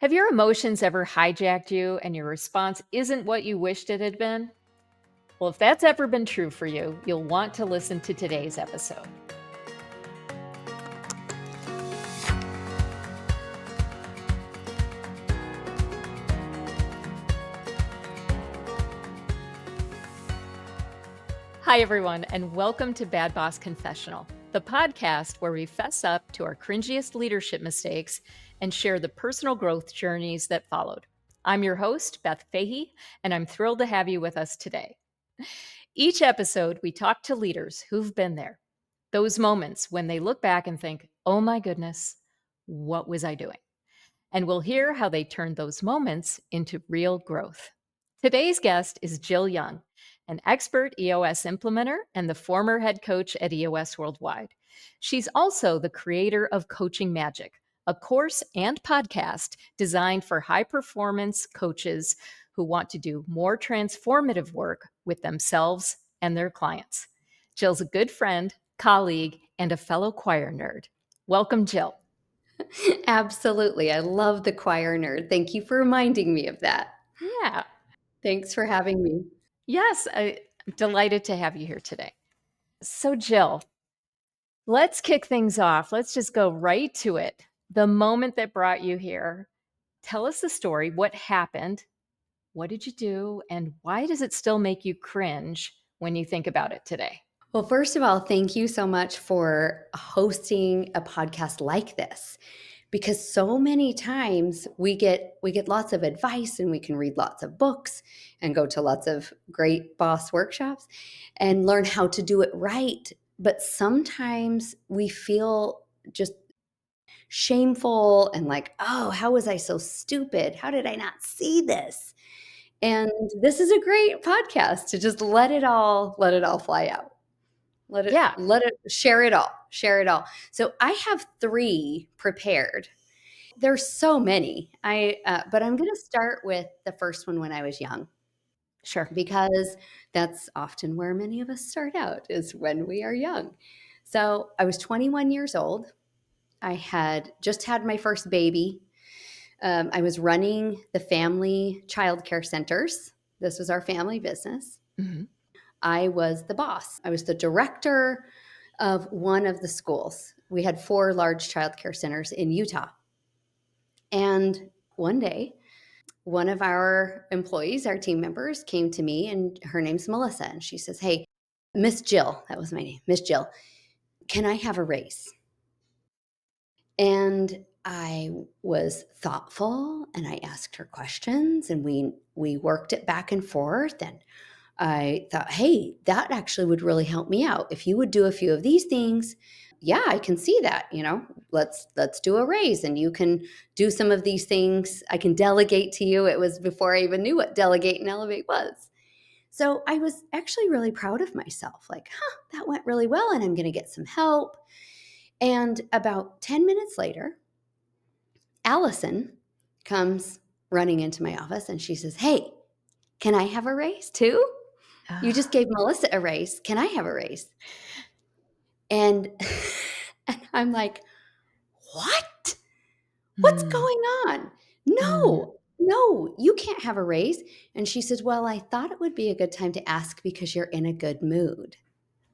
Have your emotions ever hijacked you and your response isn't what you wished it had been? Well, if that's ever been true for you, you'll want to listen to today's episode. Hi, everyone, and welcome to Bad Boss Confessional, the podcast where we fess up to our cringiest leadership mistakes and share the personal growth journeys that followed. I'm your host, Beth Fahey, and I'm thrilled to have you with us today. Each episode, we talk to leaders who've been there, those moments when they look back and think, oh my goodness, what was I doing? And we'll hear how they turned those moments into real growth. Today's guest is Jill Young, an expert EOS implementer and the former head coach at EOS Worldwide. She's also the creator of Coaching Magic, a course and podcast designed for high performance coaches who want to do more transformative work with themselves and their clients. Jill's a good friend, colleague, and a fellow choir nerd. Welcome, Jill. Absolutely. I love the choir nerd. Thank you for reminding me of that. Yeah. Thanks for having me. Yes, I'm delighted to have you here today. So, Jill, let's kick things off. Let's just go right to it. The moment that brought you here. Tell us the story. What happened? What did you do? And why does it still make you cringe when you think about it today? Well, first of all, thank you so much for hosting a podcast like this, because so many times we get lots of advice and we can read lots of books and go to lots of great boss workshops and learn how to do it right. But sometimes we feel just shameful and like, oh, how was I so stupid? How did I not see this? And this is a great podcast to just let it all fly out. Yeah, Share it all. Share it all. So I have 3 prepared. There's so many. But I'm going to start with the first one when I was young, sure. because that's often where many of us start out, is when we are young. So I was 21 years old. I had just had my first baby. I was running the family childcare centers. This was our family business. Mhm. I was the boss. I was the director of one of the schools. We had 4 large childcare centers in Utah. And one day, one of our employees, our team members, came to me, and her name's Melissa. And she says, "Hey, Miss Jill," that was my name, "Miss Jill, can I have a raise?" And I was thoughtful and I asked her questions, and we worked it back and forth. And I thought, hey, that actually would really help me out. If you would do a few of these things, yeah, I can see that, let's do a raise, and you can do some of these things. I can delegate to you. It was before I even knew what delegate and elevate was. So I was actually really proud of myself. Like, that went really well, and I'm going to get some help. And about 10 minutes later, Allison comes running into my office and she says, "Hey, can I have a raise too? You just gave Melissa a raise. Can I have a raise?" And, and I'm like, "What? What's Mm, going on? mm, No, you can't have a raise." And she says, "Well, I thought it would be a good time to ask because you're in a good mood."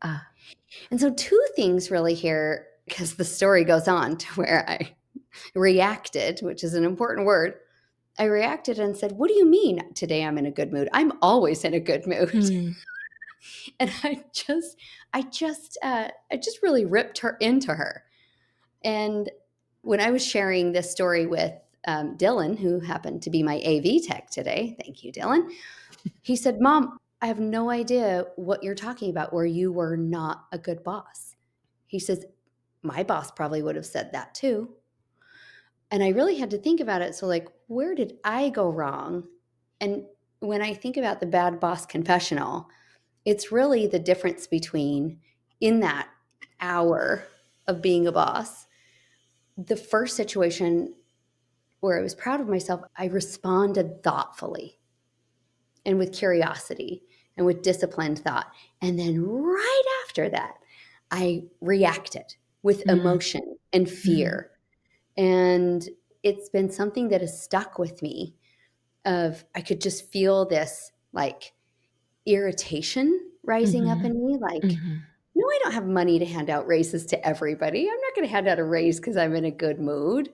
ah, And so 2 things really here, because the story goes on to where I reacted, which is an important word. I reacted and said, "What do you mean today I'm in a good mood? I'm always in a good mood." mm, And I just really ripped her into her. And when I was sharing this story with Dylan, who happened to be my AV tech today, thank you, Dylan, he said, "Mom, I have no idea what you're talking about where you were not a good boss." He says, "My boss probably would have said that too." And I really had to think about it. So, like, where did I go wrong? And when I think about the Bad Boss Confessional, it's really the difference between, in that hour of being a boss, the first situation where I was proud of myself, I responded thoughtfully and with curiosity and with disciplined thought. And then right after that, I reacted with mm, emotion and mm. fear. And it's been something that has stuck with me of I could just feel this like irritation rising up Mhm. in me. Like, Mhm. no, I don't have money to hand out raises to everybody. I'm not going to hand out a raise because I'm in a good mood.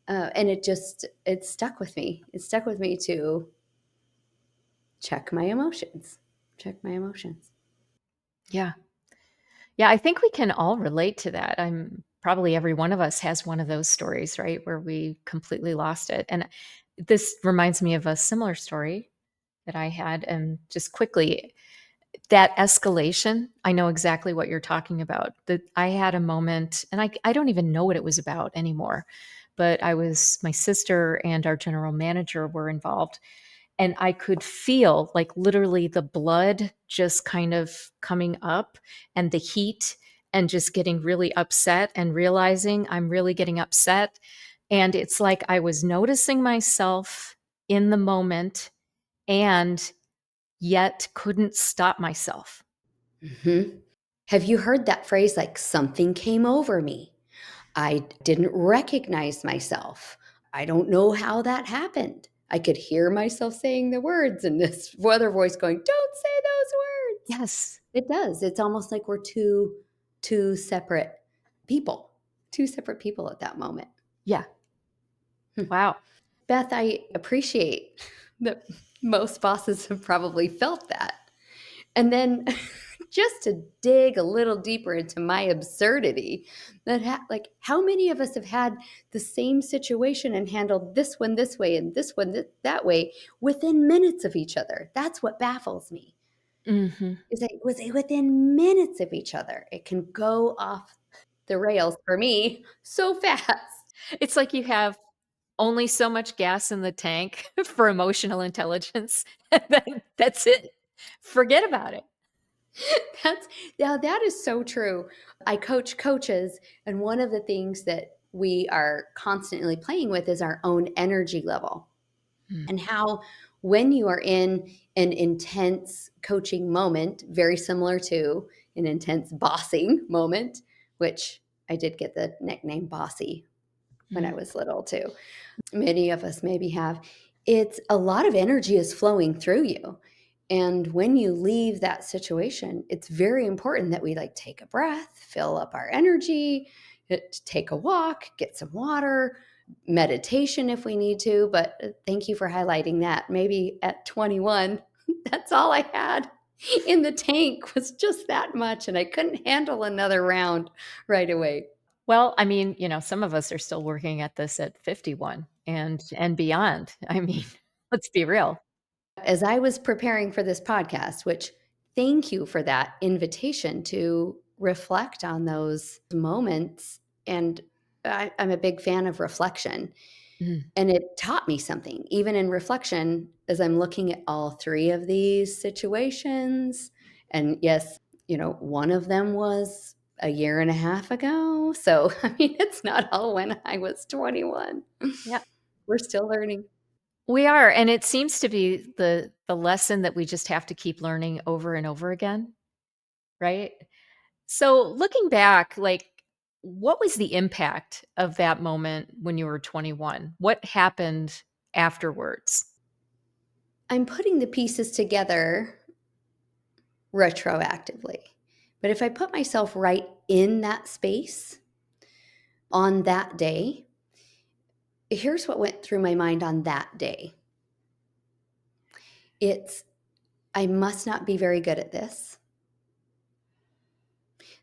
And it stuck with me. It stuck with me to check my emotions, check my emotions. Yeah. Yeah, I think we can all relate to that. I'm probably every one of us has one of those stories, right, where we completely lost it. And this reminds me of a similar story that I had. And just quickly, that escalation, I know exactly what you're talking about. That I had a moment, and I don't even know what it was about anymore. But my sister and our general manager were involved, and I could feel like literally the blood just kind of coming up and the heat and just getting really upset and realizing I'm really getting upset. And it's like I was noticing myself in the moment and yet couldn't stop myself. Mhm. Have you heard that phrase like something came over me? I didn't recognize myself. I don't know how that happened. I could hear myself saying the words and this other voice going, "Don't say those words." Yes. It does. It's almost like we're two separate people, two separate people at that moment. Yeah. Hmm. Wow. Beth, I appreciate that most bosses have probably felt that. And then just to dig a little deeper into my absurdity, like how many of us have had the same situation and handled this one this way and this one that way within minutes of each other? That's what baffles me. Mhm. Is that within minutes of each other, it can go off the rails for me so fast. It's like you have only so much gas in the tank for emotional intelligence. And then that's it. Forget about it. That's Now that is so true. I coach coaches, and one of the things that we are constantly playing with is our own energy level Mm, and how when you are in an intense coaching moment, very similar to an intense bossing moment, which I did get the nickname bossy when I mm, was little too. Many of us maybe have. It's a lot of energy is flowing through you. And when you leave that situation, it's very important that we like take a breath, fill up our energy, take a walk, get some water, meditation if we need to. But thank you for highlighting that. Maybe at 21, that's all I had in the tank was just that much. And I couldn't handle another round right away. Well, I mean, some of us are still working at this at 51 and beyond. I mean, let's be real. As I was preparing for this podcast, which thank you for that invitation to reflect on those moments. And I'm a big fan of reflection. Mm, And it taught me something, even in reflection, as I'm looking at all three of these situations. And yes, one of them was a year and a half ago. So, I mean, it's not all when I was 21. yeah, We're still learning. we are, and it seems to be the lesson that we just have to keep learning over and over again, right? So, looking back, like, what was the impact of that moment when you were 21? What happened afterwards? I'm putting the pieces together retroactively. But if I put myself right in that space on that day, here's what went through my mind on that day. It's, I must not be very good at this.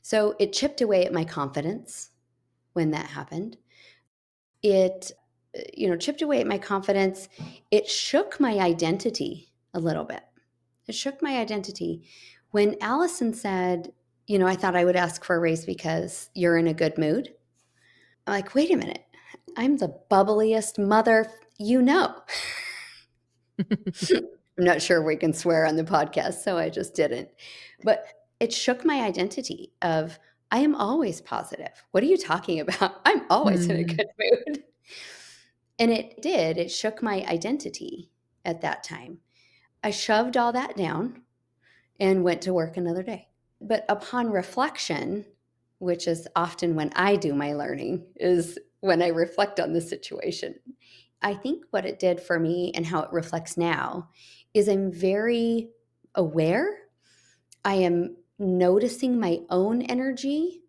So it chipped away at my confidence when that happened. It, chipped away at my confidence. It shook my identity a little bit. It shook my identity. When Allison said, I thought I would ask for a raise because you're in a good mood. I'm like, wait a minute. I'm the bubbliest mother you know. I'm not sure we can swear on the podcast, so I just didn't. But it shook my identity of I am always positive. What are you talking about? I'm always in a Mm, good mood. And it did. It shook my identity at that time. I shoved all that down and went to work another day. But upon reflection, which is often when I do my learning, is when I reflect on the situation. I think what it did for me and how it reflects now is I'm very aware. I am noticing my own energy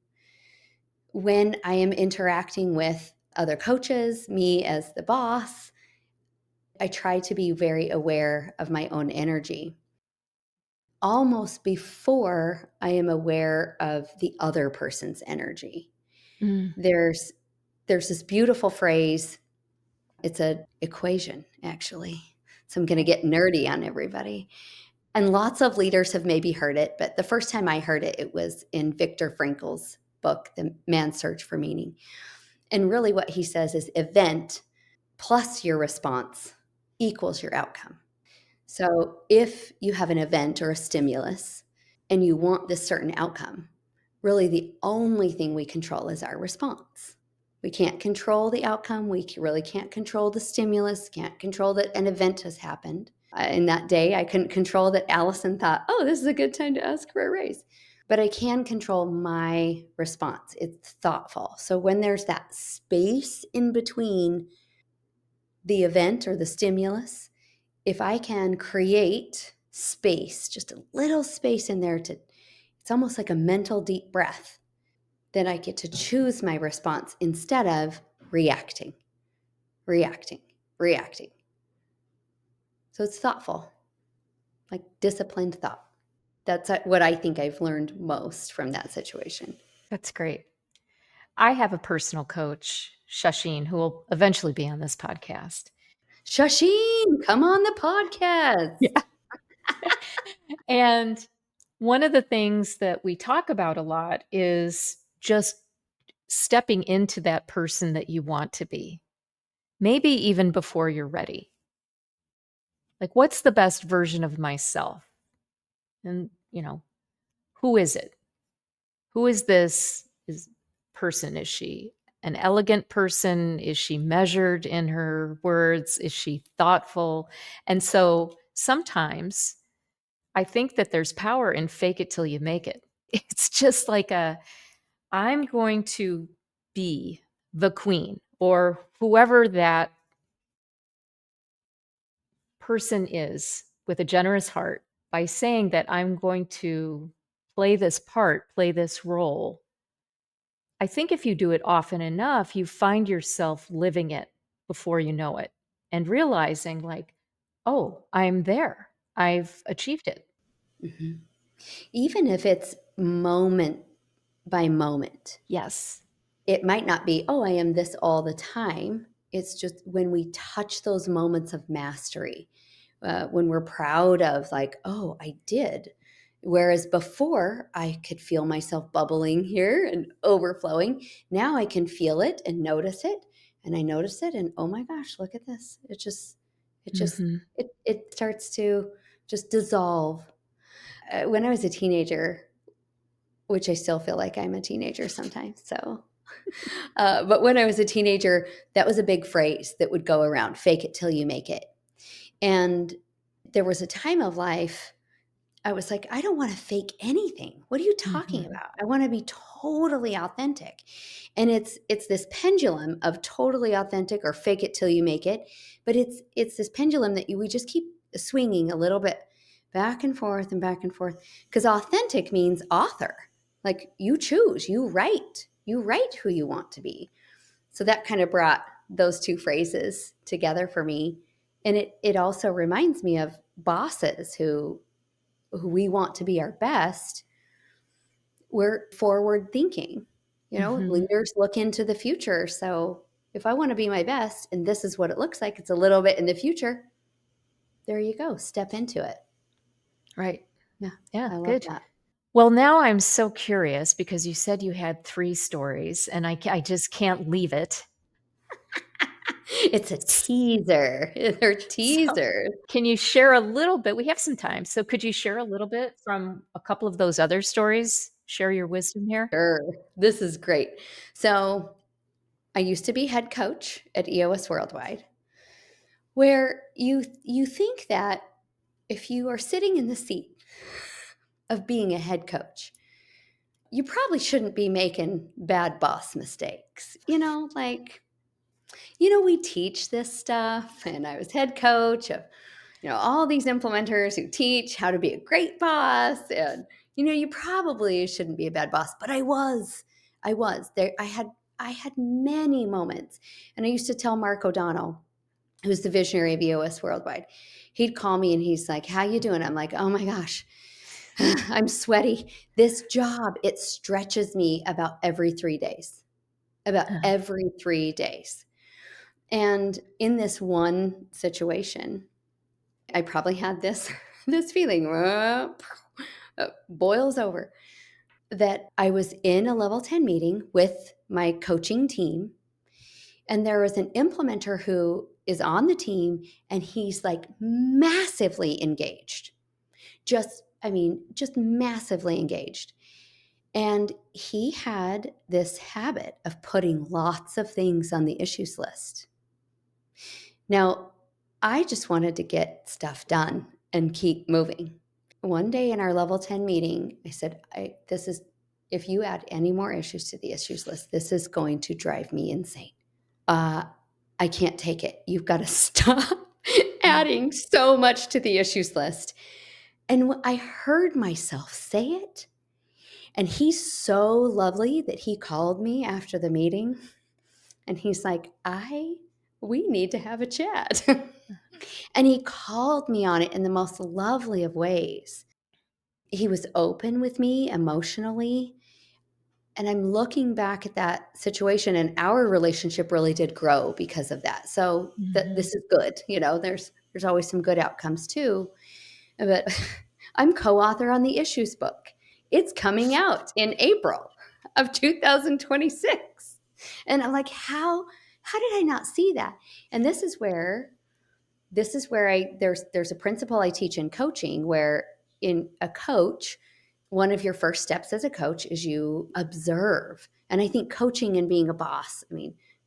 when I am interacting with other coaches, me as the boss. I try to be very aware of my own energy almost before I am aware of the other person's energy. Mm. There's this beautiful phrase. It's an equation, actually. So I'm going to get nerdy on everybody. And lots of leaders have maybe heard it, but the first time I heard it, it was in Viktor Frankl's book, The Man's Search for Meaning. And really what he says is event plus your response equals your outcome. So if you have an event or a stimulus and you want this certain outcome, really the only thing we control is our response. We can't control the outcome. We really can't control the stimulus, can't control that an event has happened. In that day, I couldn't control that Allison thought, oh, this is a good time to ask for a raise. But I can control my response. It's thoughtful. So when there's that space in between the event or the stimulus, if I can create space, just a little space in there it's almost like a mental deep breath, then I get to choose my response instead of reacting, reacting, reacting. So it's thoughtful, like disciplined thought. That's what I think I've learned most from that situation. That's great. I have a personal coach, Shasheen, who will eventually be on this podcast. Shasheen, come on the podcast. Yeah. And one of the things that we talk about a lot is just stepping into that person that you want to be, maybe even before you're ready. Like, what's the best version of myself? And, who is it? Who is this person? Is she an elegant person? Is she measured in her words? Is she thoughtful? And so sometimes I think that there's power in fake it till you make it. It's just like I'm going to be the queen or whoever that person is with a generous heart by saying that I'm going to play this part, play this role. I think if you do it often enough, you find yourself living it before you know it and realizing, like, oh, I'm there. I've achieved it. Mhm. Even if it's moment by moment, Yes. it might not be, oh, I am this all the time. It's just when we touch those moments of mastery, when we're proud of, like, oh, I did. Whereas before, I could feel myself bubbling here and overflowing. Now I can feel it and notice it. And I notice it, and oh my gosh, look at this. It just, Hmm. it starts to just dissolve. When I was a teenager, which I still feel like I'm a teenager sometimes. So, but when I was a teenager, that was a big phrase that would go around, fake it till you make it. And there was a time of life I was like, I don't want to fake anything. What are you talking Hmm. about? I want to be totally authentic. And it's this pendulum of totally authentic or fake it till you make it. But it's this pendulum that we just keep swinging a little bit back and forth and back and forth, because authentic means author. Like you write who you want to be. So that kind of brought those two phrases together for me. And it also reminds me of bosses who we want to be our best. We're forward thinking. Hmm. Leaders look into the future. So if I want to be my best and this is what it looks like, it's a little bit in the future, there you go. Step into it. Right. Yeah, Yeah. I love Good. that. Well, now I'm so curious because you said you had 3 stories and I just can't leave it. It's a teaser. They're So, teasers. can you share a little bit? We have some time. So, could you share a little bit from a couple of those other stories? Share your wisdom here? Sure. This is great. So I used to be head coach at EOS Worldwide, where you think that if you are sitting in the seat of being a head coach, you probably shouldn't be making bad boss mistakes. Like We teach this stuff, and I was head coach of, all these implementers who teach how to be a great boss. And, you probably shouldn't be a bad boss, but I was. I was. There I had many moments. And I used to tell Mark O'Donnell, who's the visionary of EOS Worldwide. He'd call me and he's like, "How you doing?" I'm like, "Oh my gosh, I'm sweaty. This job, it stretches me about every 3 days. About every 3 days." And in this one situation, I probably had this this feeling, boils over, that I was in a level 10 meeting with my coaching team, and there was an implementer who is on the team, and he's like massively engaged. Just massively engaged. And he had this habit of putting lots of things on the issues list. Now, I just wanted to get stuff done and keep moving. One day in our level 10 meeting, I said, if you add any more issues to the issues list, this is going to drive me insane. I can't take it. You've got to stop adding so much to the issues list. And I heard myself say it. And he's so lovely that he called me after the meeting. And he's like, we need to have a chat. And he called me on it in the most lovely of ways. He was open with me emotionally. And I'm looking back at that situation, and our relationship really did grow because of that. So this is good. There's always some good outcomes too. But I'm co-author on the Issues book. It's coming out in April of 2026. And I'm like, how did I not see that? And this is where there's a principle I teach in coaching, where in a coach, one of your first steps as a coach is you observe. And I think coaching and being a boss,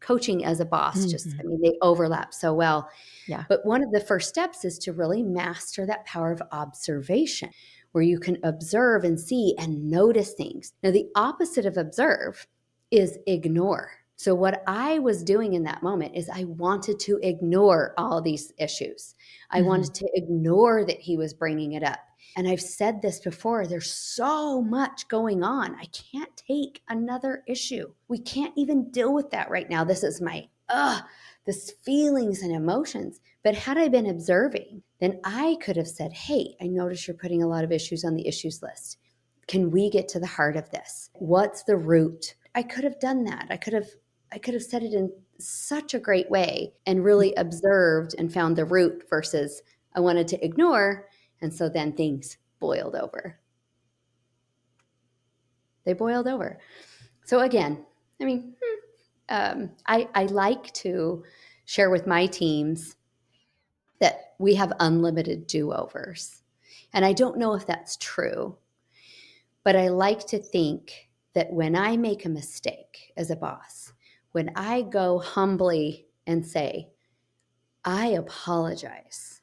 coaching as a boss, they overlap so well. Yeah. But one of the first steps is to really master that power of observation, where you can observe and see and notice things. Now, the opposite of observe is ignore. So what I was doing in that moment is I wanted to ignore all these issues. I wanted to ignore that he was bringing it up. And I've said this before, there's so much going on. I can't take another issue. We can't even deal with that right now. This is my, this feelings and emotions. But had I been observing, then I could have said, "Hey, I notice you're putting a lot of issues on the issues list. Can we get to the heart of this? What's the root?" I could have done that. I could have said it in such a great way and really observed and found the root versus I wanted to ignore. And so then things boiled over. They boiled over. So again, I like to share with my teams that we have unlimited do-overs. And I don't know if that's true, but I like to think that when I make a mistake as a boss, when I go humbly and say, "I apologize,"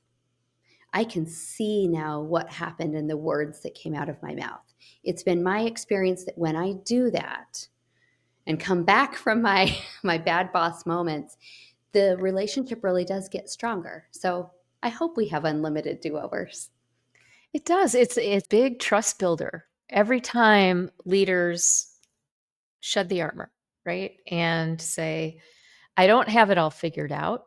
I can see now what happened in the words that came out of my mouth. It's been my experience that when I do that and come back from my bad boss moments, the relationship really does get stronger. So I hope we have unlimited do-overs. It does. It's a big trust builder. Every time leaders shed the armor, right? And say, "I don't have it all figured out.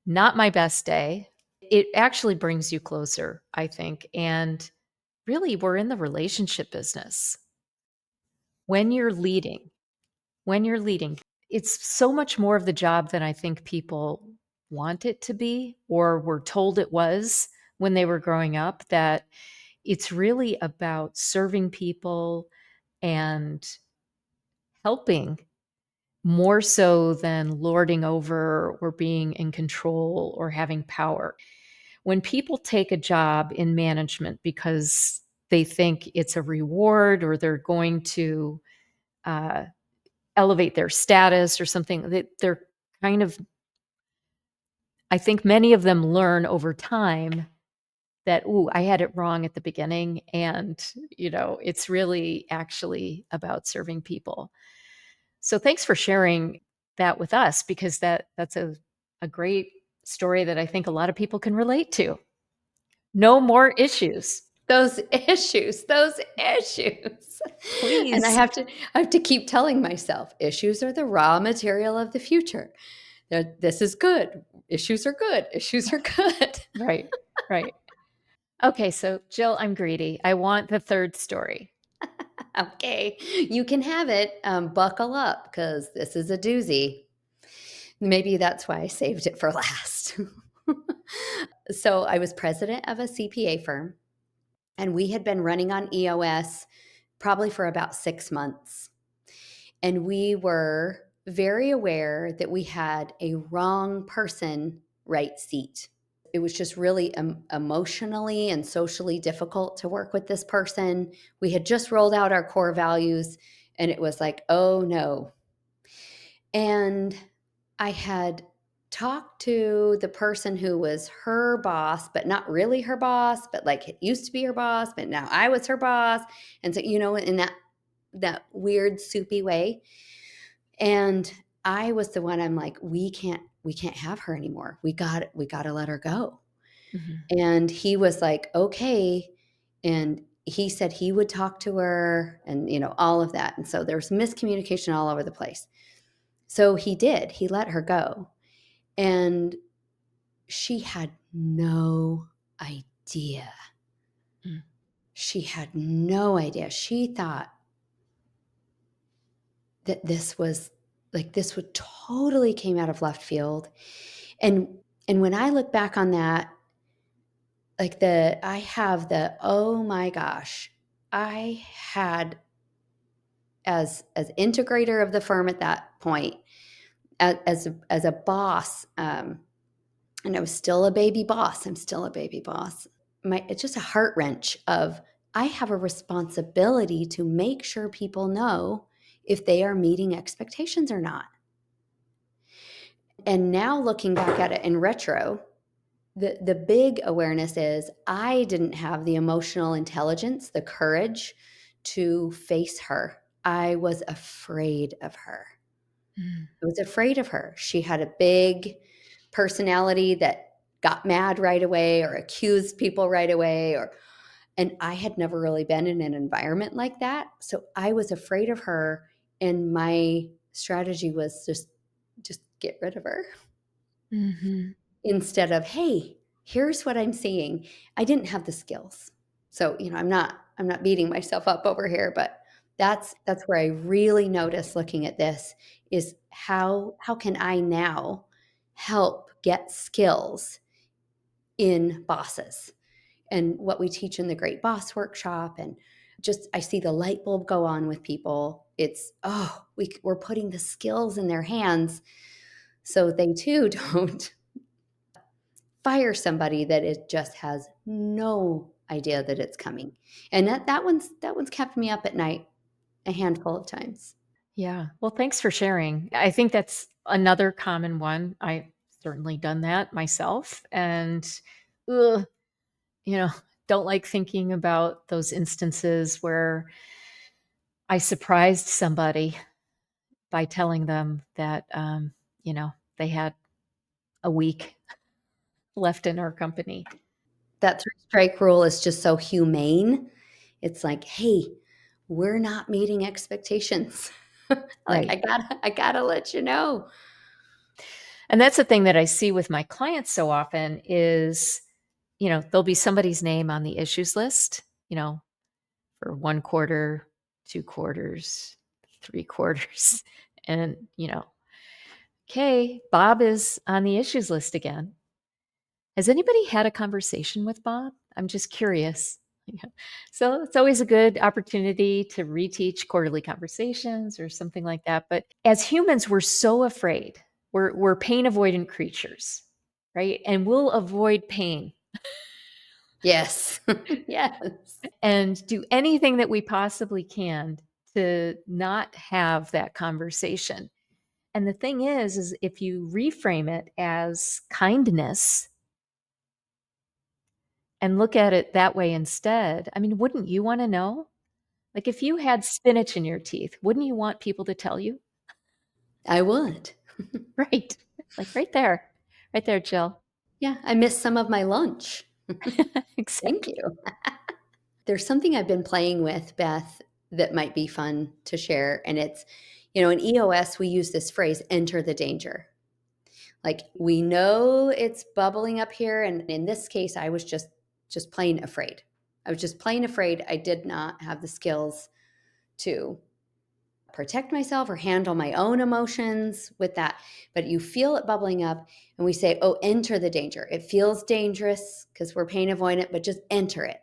Not my best day." It actually brings you closer, I think. And really, we're in the relationship business. When you're leading, it's so much more of the job than I think people want it to be or were told it was when they were growing up, that it's really about serving people and helping more so than lording over or being in control or having power. When people take a job in management because they think it's a reward or they're going to uh, elevate their status or something, that they're kind of, I think many of them learn over time that, "Ooh, I had it wrong at the beginning." And, it's really actually about serving people. So thanks for sharing. that with us, because that's a great story that I think a lot of people can relate to. No more issues. Those issues, those issues. And Please. I have to keep telling myself, issues are the raw material of the future. This is good. Issues are good. Issues are good. Right. Right. Okay, so Jill, I'm greedy. I want the third story. Okay, you can have it. Buckle up because this is a doozy. Maybe that's why I saved it for last. So I was president of a CPA firm, and we had been running on EOS probably for about 6 months. And we were very aware that we had a wrong person right seat. It was just really emotionally and socially difficult to work with this person. We had just rolled out our core values, and it was like, oh no. And I had talked to the person who was her boss, but not really her boss, but like it used to be her boss, but now I was her boss. And so, in that weird soupy way. And I was the one, I'm like, we can't have her anymore. We got to let her go. Mhm. And he was like, okay. And he said he would talk to her and, all of that. And so there was miscommunication all over the place. So he did. He let her go. And she had no idea. Mm. She had no idea. She thought that this was like this would totally came out of left field. And when I look back on that, like I have the, oh my gosh, I had as integrator of the firm at that point, as a boss, and I was still a baby boss. I'm still a baby boss. It's just a heart wrench of I have a responsibility to make sure people know if they are meeting expectations or not. And now looking back at it in retro, the big awareness is I didn't have the emotional intelligence, the courage to face her. I was afraid of her. Mm. I was afraid of her. She had a big personality that got mad right away or accused people right away, and I had never really been in an environment like that. So I was afraid of her, and my strategy was just get rid of her Mhm. instead of, hey, here's what I'm seeing. I didn't have the skills. So, I'm not beating myself up over here, but that's where I really notice looking at this is how can I now help get skills in bosses and what we teach in the Great Boss Workshop. And just I see the light bulb go on with people. It's, oh, we're putting the skills in their hands so they too don't fire somebody that it just has no idea that it's coming. And that one's kept me up at night a handful of times. Yeah. Well, thanks for sharing. I think that's another common one. I certainly done that myself, and ugh, you know, don't like thinking about those instances where I surprised somebody by telling them that they had a week left in our company. That three-strike rule is just so humane. It's like, hey, we're not meeting expectations. Like Right. I gotta let you know. And that's the thing that I see with my clients so often is, there'll be somebody's name on the issues list, for 1 quarter, 2 quarters, 3 quarters. And, okay, Bob is on the issues list again. Has anybody had a conversation with Bob? I'm just curious. Yeah. So it's always a good opportunity to reteach quarterly conversations or something like that. But as humans, we're so afraid. We're pain avoidant creatures, right? And we'll avoid pain Yes. Yes. and do anything that we possibly can to not have that conversation. And the thing is if you reframe it as kindness and look at it that way instead, I mean, wouldn't you want to know? Like if you had spinach in your teeth, wouldn't you want people to tell you? I would. Right. Like right there. Right there, Jill. Yeah, I missed some of my lunch. Thank Exactly. you. There's something I've been playing with, Beth, that might be fun to share. And it's, in EOS, we use this phrase, enter the danger. Like we know it's bubbling up here. And in this case, I was just plain afraid. I was just plain afraid. I did not have the skills to protect myself or handle my own emotions with that. But you feel it bubbling up, and we say, oh, enter the danger. It feels dangerous because we're pain avoidant, but just enter it.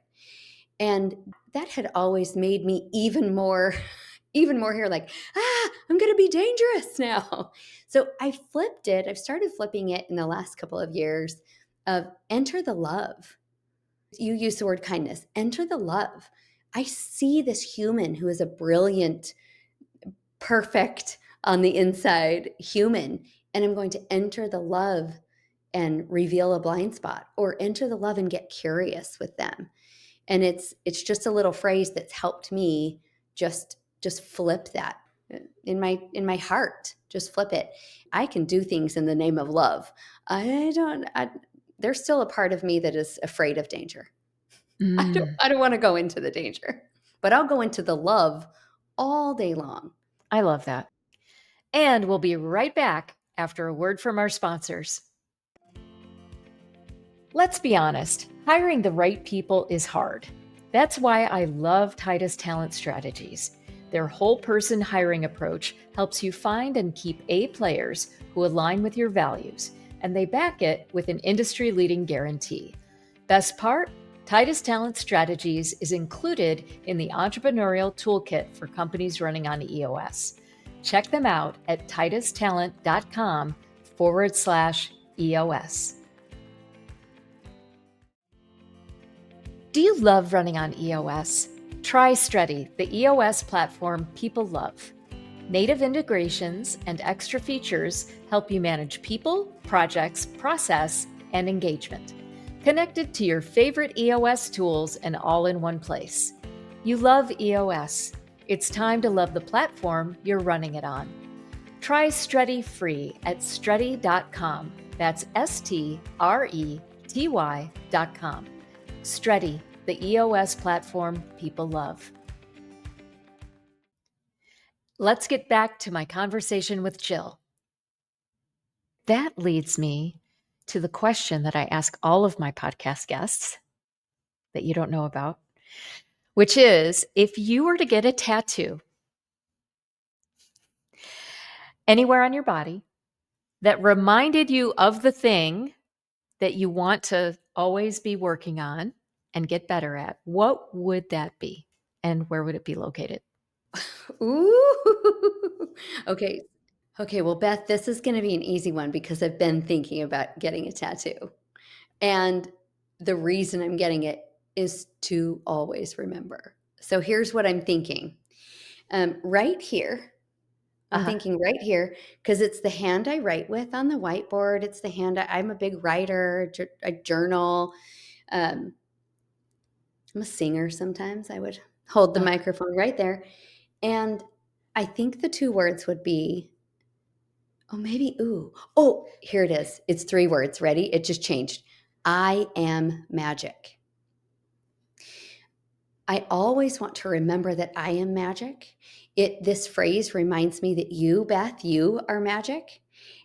And that had always made me even more here, like, I'm going to be dangerous now. So I flipped it. I've started flipping it in the last couple of years of enter the love. You use the word kindness, enter the love. I see this human who is a brilliant, perfect on the inside human, and I'm going to enter the love and reveal a blind spot, or enter the love and get curious with them. And it's just a little phrase that's helped me just flip that in my heart. Just flip it. I can do things in the name of love. There's still a part of me that is afraid of danger. Mm, I don't want to go into the danger, but I'll go into the love all day long. I love that. And we'll be right back after a word from our sponsors. Let's be honest, hiring the right people is hard. That's why I love Titus Talent Strategies. Their whole person hiring approach helps you find and keep A players who align with your values, and they back it with an industry leading guarantee. Best part? Titus Talent Strategies is included in the entrepreneurial toolkit for companies running on EOS. Check them out at titustalent.com/EOS. Do you love running on EOS? Try Strutty, the EOS platform people love. Native integrations and extra features help you manage people, projects, process, and engagement. Connected to your favorite EOS tools and all in one place. You love EOS. It's time to love the platform you're running it on. Try Strutty free at strutty.com. That's STRETY.com. Strutty, the EOS platform people love. Let's get back to my conversation with Jill. That leads me to the question that I ask all of my podcast guests that you don't know about, which is, if you were to get a tattoo anywhere on your body that reminded you of the thing that you want to always be working on and get better at, what would that be? And where would it be located? Ooh. Okay. Okay. Well, Beth, this is going to be an easy one because I've been thinking about getting a tattoo. And the reason I'm getting it is to always remember. So here's what I'm thinking. Right here, I'm Uh-huh. thinking right here, because it's the hand I write with on the whiteboard. It's the hand I'm a big writer, I journal. Um, I'm a singer sometimes. I would hold the Uh, microphone right there. And I think the two words would be, oh, maybe, ooh. Oh, here it is. It's three words. Ready? It just changed. I am magic. I always want to remember that I am magic. This phrase reminds me that you, Beth, you are magic.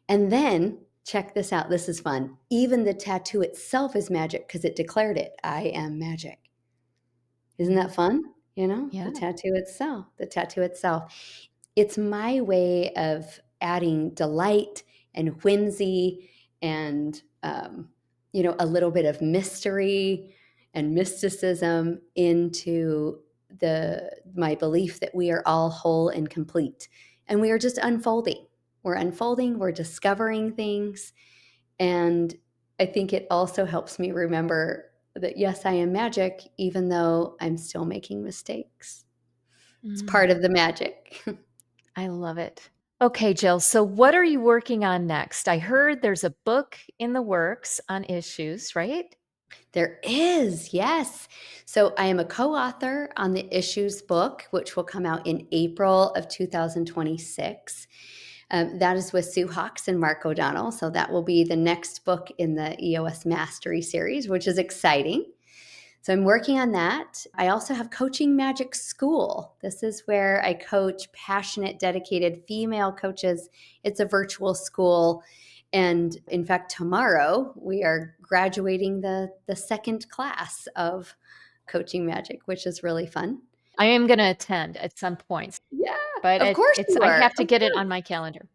And then check this out. This is fun. Even the tattoo itself is magic because it declared it. I am magic. Isn't that fun? yeah. The tattoo itself. It's my way of adding delight and whimsy and, a little bit of mystery and mysticism into my belief that we are all whole and complete. And we are just unfolding. We're unfolding, we're discovering things. And I think it also helps me remember that, yes, I am magic, even though I'm still making mistakes. It's Mm, part of the magic. I love it. Okay, Jill. So, what are you working on next? I heard there's a book in the works on issues, right? There is, yes. So I am a co-author on the Issues book, which will come out in April of 2026. That is with Sue Hawks and Mark O'Donnell. So that will be the next book in the EOS Mastery series, which is exciting. So I'm working on that. I also have Coaching Magic School. This is where I coach passionate, dedicated female coaches. It's a virtual school. And in fact, tomorrow we are graduating the second class of Coaching Magic, which is really fun. I am going to attend at some point, Yeah, but of course you I are. have to Of get it course. on my calendar.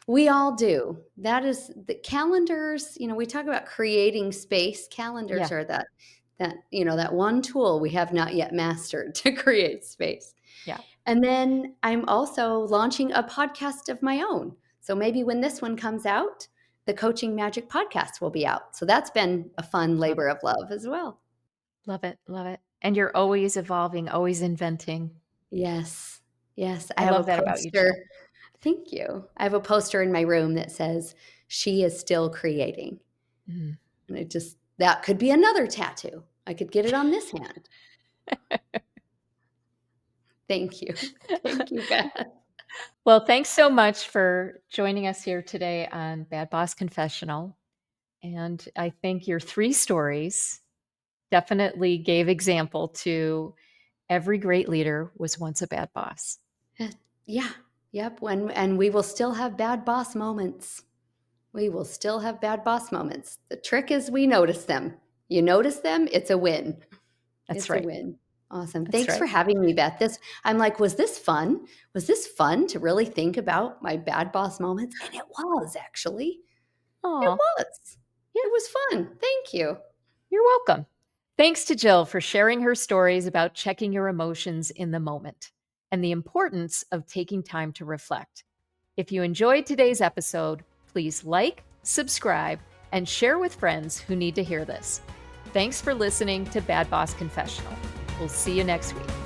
We all do. That is the calendars, we talk about creating space. Calendars Yeah. are that one tool we have not yet mastered to create space. Yeah. And then I'm also launching a podcast of my own. So maybe when this one comes out, the Coaching Magic podcast will be out. So that's been a fun labor of love as well. Love it. Love it. And you're always evolving, always inventing. Yes. Yes. I I have a love that about you, poster. Jill. Thank you. I have a poster in my room that says, "She is still creating." Mm. And that could be another tattoo. I could get it on this hand. Thank you. Thank you, Beth. Well, thanks so much for joining us here today on Bad Boss Confessional. And I think your 3 stories definitely gave example to every great leader was once a bad boss. Yeah. Yep. And we will still have bad boss moments. We will still have bad boss moments. The trick is we notice them. You notice them, it's a win. That's It's a right. win. Awesome. That's Thanks for right. having me, Beth. I'm like, was this fun? Was this fun to really think about my bad boss moments? And it was actually. It Aw, was. yeah, It was fun. Thank you. you're welcome. Thanks to Jill for sharing her stories about checking your emotions in the moment and the importance of taking time to reflect. If you enjoyed today's episode, please like, subscribe, and share with friends who need to hear this. Thanks for listening to Bad Boss Confessional. We'll see you next week.